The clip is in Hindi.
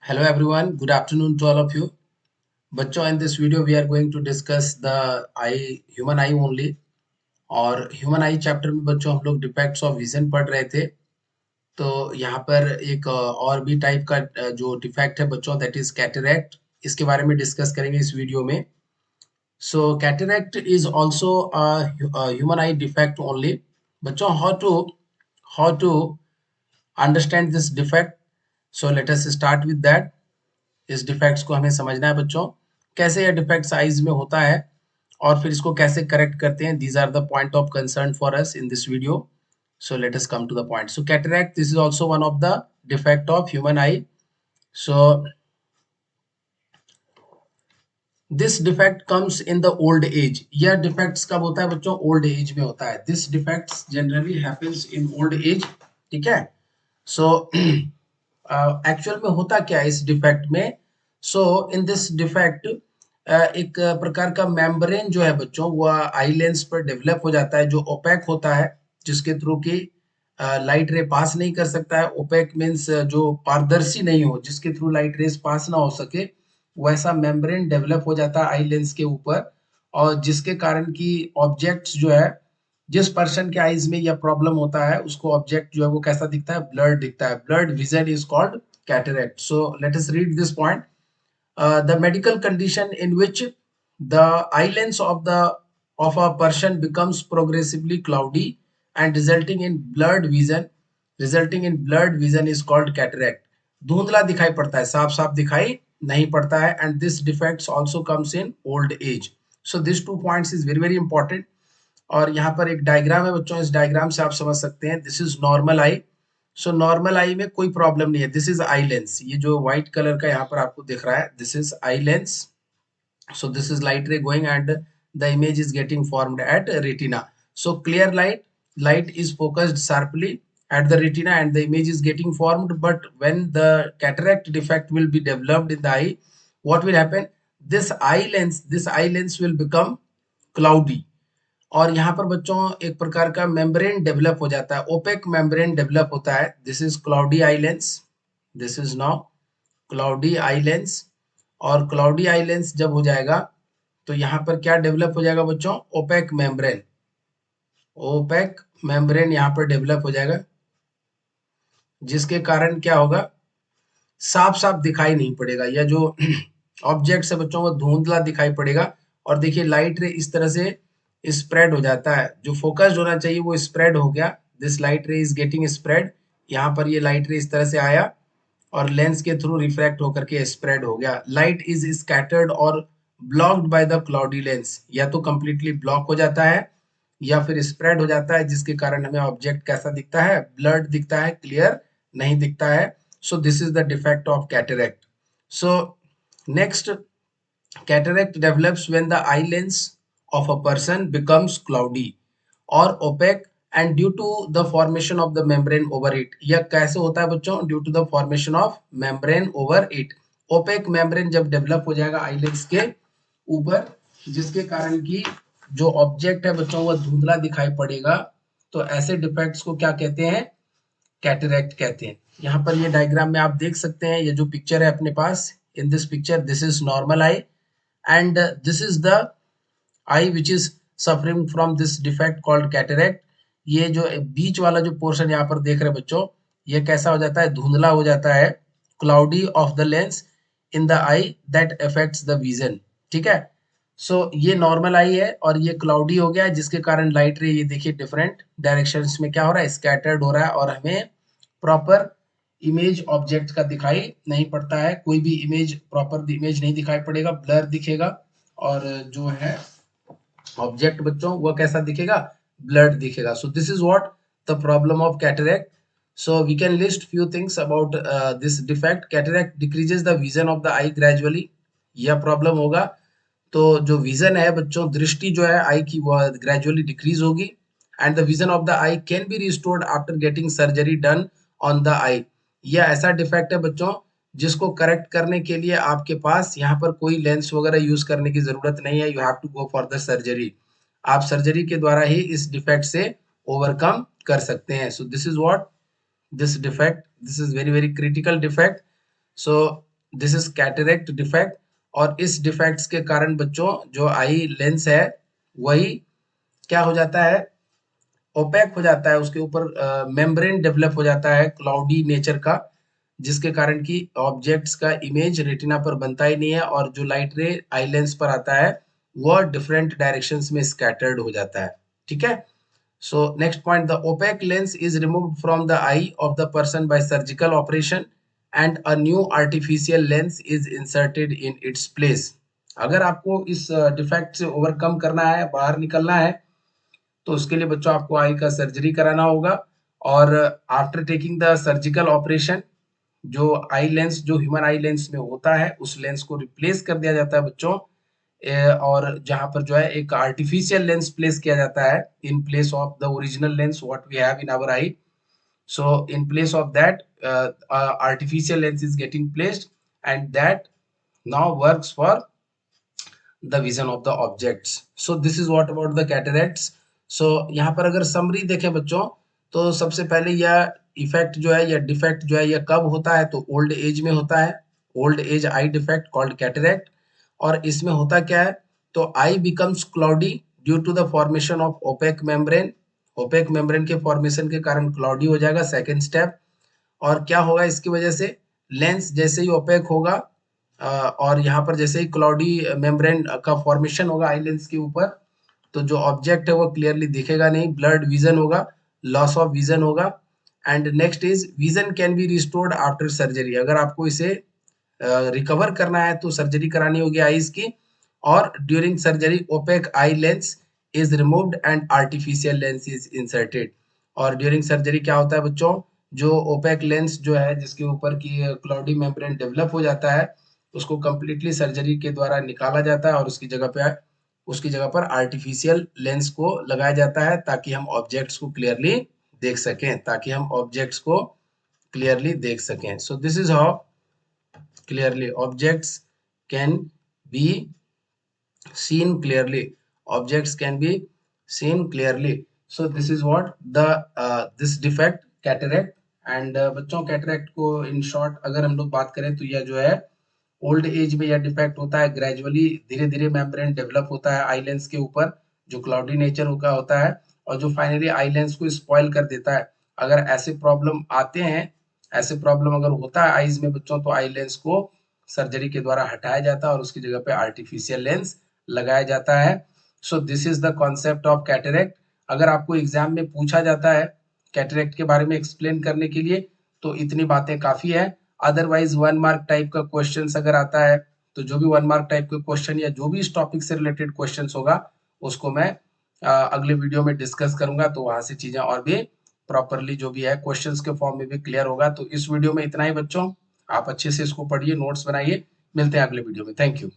Hello everyone, good afternoon to all of you. बच्चों, in this video we are going to discuss the human eye only. और ह्यूमन आई चैप्टर में बच्चों हम लोग डिफेक्ट्स ऑफ विजन पढ़ रहे थे। तो यहाँ पर एक और भी टाइप का जो डिफेक्ट है बच्चों, दैट इज कैटरैक्ट। इसके बारे में डिस्कस करेंगे इस वीडियो में। So cataract is also human eye defect only. बच्चों, how to understand this defect. So let us start with that. इस डिफेक्ट्स को हमें समझना है बच्चों, कैसे यह डिफेक्ट साइज में होता है और फिर इसको कैसे करेक्ट करते हैं। These are the point of concern for us in this video. So let us come to the point. So cataract, this is also one of the defect of human eye. So this defect comes in the old age. यह डिफेक्ट्स कब होता है बच्चों? ओल्ड एज में होता है। This defects generally happens in old age. ठीक है। सो एक्चुअल में होता क्या है इस डिफेक्ट में? सो इन दिस डिफेक्ट एक प्रकार का मेम्ब्रेन जो है बच्चों, वह आई लेंस पर डेवलप हो जाता है, जो ओपेक होता है, जिसके थ्रू की लाइट रे पास नहीं कर सकता है। ओपेक मीन्स जो पारदर्शी नहीं हो, जिसके थ्रू लाइट रेज पास ना हो सके, वैसा मेम्ब्रेन डेवलप हो जाता है आई लेंस के ऊपर। और जिसके कारण की ऑब्जेक्ट्स जो है, जिस पर्सन के आईज में यह प्रॉब्लम होता है, उसको ऑब्जेक्ट जो है वो कैसा दिखता है? ब्लर्ड दिखता है। Blurred vision is called cataract. So let us read this point. The medical condition in which the eye lens of a person becomes progressively cloudy and resulting in blurred vision is called cataract. धुंधला दिखाई पड़ता है, साफ साफ दिखाई नहीं पड़ता है। and this defects also comes in old age. So these 2 points is very very important. और यहाँ पर एक डायग्राम है बच्चों, इस डायग्राम से आप समझ सकते हैं। This is normal eye. So normal eye में कोई प्रॉब्लम नहीं है। This is eye lens. ये जो व्हाइट कलर का यहाँ पर आपको दिख रहा है, this is eye lens. So this is light ray going and the image is getting formed at retina. So clear light is focused sharply at the retina and the image is getting formed. But when the cataract defect will be developed in the eye, what will happen? This eye lens will become cloudy. और यहाँ पर बच्चों एक प्रकार का मेम्ब्रेन डेवलप हो जाता है, ओपेक मेम्ब्रेन डेवलप होता है। This is cloudy eye lens. This is now cloudy eye lens. और क्लाउडी आई लेंस जब हो जाएगा तो यहाँ पर क्या डेवलप हो जाएगा बच्चों? OPEC membrane. ओपेक मेम्ब्रेन यहाँ पर डेवलप हो जाएगा, जिसके कारण क्या होगा? साफ साफ दिखाई नहीं पड़ेगा। यह जो ऑब्जेक्ट है बच्चों, वो धुंधला दिखाई पड़ेगा। और देखिए लाइट रे इस तरह से स्प्रेड हो जाता है, जो फोकस्ड होना चाहिए वो स्प्रेड हो गया। दिस लाइट रे इज गेटिंग स्प्रेड। यहाँ पर ये लाइट रे इस तरह से आया और लेंस के थ्रू रिफ्रैक्ट होकर के स्प्रेड हो गया। लाइट इज स्कैटर्ड और blocked by the cloudy lens. या तो कंप्लीटली ब्लॉक हो जाता है या फिर स्प्रेड हो जाता है, जिसके कारण हमें ऑब्जेक्ट कैसा दिखता है? ब्लर्ड दिखता है, क्लियर नहीं दिखता है। So this is the defect of cataract. So next, cataract develops when the eye lens of a person becomes cloudy or opaque and due to the formation of the membrane over it. यह कैसे होता है बच्चों? Due to the formation of membrane over it. Opaque membrane जब डेवलप हो जाएगा आई लेंस के ऊपर, जिसके कारण की जो ऑब्जेक्ट है बच्चों वो धुंधला दिखाई पड़ेगा, तो ऐसे डिफेक्ट्स को क्या कहते हैं? कैटरैक्ट कहते हैं। यहाँ पर ये डायग्राम में आप देख सकते हैं, ये जो पिक्चर है अपने पास, in this picture this is normal eye and this is the eye which is suffering from this defect called cataract. ये जो बीच वाला जो पोर्शन यहाँ पर देख रहे हैं बच्चों, ये कैसा हो जाता है? धुंधला हो जाता है, cloudy of the lens in the I that affects the vision. ठीक है। सो ये नॉर्मल आई है और ये क्लाउडी हो गया, जिसके कारण लाइट रे, ये देखिए डिफरेंट डायरेक्शंस में क्या हो रहा है? स्कैटर्ड हो रहा है और हमें प्रॉपर इमेज ऑब्जेक्ट का दिखाई नहीं पड़ता है। कोई भी इमेज, प्रॉपर इमेज नहीं दिखाई पड़ेगा, ब्लर दिखेगा। और जो है ऑब्जेक्ट बच्चों वो कैसा दिखेगा? ब्लर्ड दिखेगा। So this is what the problem of cataract. So we can list few things about this defect. Cataract decreases the vision of the eye gradually. यह प्रॉब्लम होगा तो जो विजन है बच्चों, दृष्टि जो है आई की, वो ग्रेजुअली डिक्रीज होगी। And the vision of the eye can be restored after getting surgery done on the eye. यह ऐसा डिफेक्ट है बच्चों जिसको करेक्ट करने के लिए आपके पास यहाँ पर कोई लेंस वगैरह यूज करने की जरूरत नहीं है। You have to go for the surgery. आप सर्जरी के द्वारा ही इस डिफेक्ट से ओवरकम कर सकते हैं। सो this is what this defect, this is very very critical defect. So this is cataract defect. और इस डिफेक्ट्स के कारण बच्चों जो आई लेंस है वही क्या हो जाता है, ओपेक हो जाता है, उसके ऊपर मेम्ब्रेन डेवलप हो जाता है क्लाउडी नेचर का, जिसके कारण कि ऑब्जेक्ट्स का इमेज रेटिना पर बनता ही नहीं है और जो लाइट रे आई लेंस पर आता है वह डिफरेंट डायरेक्शंस में स्कैटर्ड हो जाता है। ठीक है। So next point, the opaque lens is removed from the eye of the person by surgical operation and a new artificial lens is inserted in its place। अगर आपको इस डिफेक्ट से ओवरकम करना है, बाहर निकलना है, तो उसके लिए बच्चों आपको आई का सर्जरी कराना होगा। और after taking the surgical operation जो आई लेंस जो ह्यूमन आई लेंस में होता है उस लेंस को रिप्लेस कर दिया जाता है बच्चों। और जहां पर जो है एक आर्टिफिशियल लेंस प्लेस किया जाता है in place of the original lens what we have in our eye. So in place of that, artificial lens is getting placed, and that now works for the vision of the objects. So this is what about the cataracts। So यहाँ पर अगर समरी देखें बच्चों, तो सबसे पहले यह इफेक्ट जो है या डिफेक्ट जो है यह कब होता है, तो ओल्ड एज में होता है, old age eye defect called cataract. और इसमें होता क्या है, तो eye becomes cloudy due to the formation of opaque membrane. Opaque membrane के फॉर्मेशन के कारण क्लाउडी हो जाएगा, सेकेंड स्टेप। और क्या होगा इसकी वजह से, लेंस जैसे ही ओपेक होगा और यहाँ पर जैसे ही क्लाउडी मेम्ब्रेन का फॉर्मेशन होगा आई लेंस के ऊपर, तो जो ऑब्जेक्ट है वो क्लियरली दिखेगा नहीं, ब्लर्ड विजन होगा, लॉस ऑफ विजन होगा। And next is vision can be restored after surgery. अगर आपको इसे रिकवर करना है तो सर्जरी करानी होगी आईज की। और during surgery opaque eye lens is removed and artificial lens is inserted. और ड्यूरिंग सर्जरी क्या होता है बच्चों, जो ओपेक लेंस जो है जिसके ऊपर की क्लाउडी मेम्ब्रेन डेवलप हो जाता है उसको कंप्लीटली सर्जरी के द्वारा निकाला जाता है और उसकी जगह पर आर्टिफिशियल लेंस को लगाया जाता है ताकि हम ऑब्जेक्ट्स को क्लियरली देख सकें, सो this is how clearly objects can be seen clearly, so this is what the this defect cataract। and बच्चों कैटरेक्ट को इन शॉर्ट अगर हम लोग बात करें तो यह जो है ओल्ड एज में यह डिफेक्ट होता है, ग्रेजुअली धीरे धीरे मेम्ब्रेन डेवलप होता है आई लेंस के ऊपर जो क्लाउडी नेचर का होता है और जो फाइनली आई लेंस को स्पॉइल कर देता है। अगर ऐसे प्रॉब्लम आते हैं, ऐसे प्रॉब्लम अगर होता है आईज में बच्चों, तो आई लेंस को सर्जरी के द्वारा हटाया जाता है और उसकी जगह पे आर्टिफिशियल लेंस लगाया जाता है। सो this is the concept of cataract. अगर आपको एग्जाम में पूछा जाता है कैटरेक्ट के बारे में एक्सप्लेन करने के लिए तो इतनी बातें काफी है। अदरवाइज 1 मार्क टाइप का क्वेश्चन अगर आता है तो जो भी 1 मार्क टाइप का क्वेश्चन या जो भी इस टॉपिक से रिलेटेड क्वेश्चन होगा उसको मैं अगले वीडियो में डिस्कस करूंगा, तो वहां से चीजें और भी प्रॉपरली जो भी है क्वेश्चंस के फॉर्म में भी क्लियर होगा। तो इस वीडियो में इतना ही बच्चों, आप अच्छे से इसको पढ़िए, नोट्स बनाइए, मिलते हैं अगले वीडियो में। Thank you.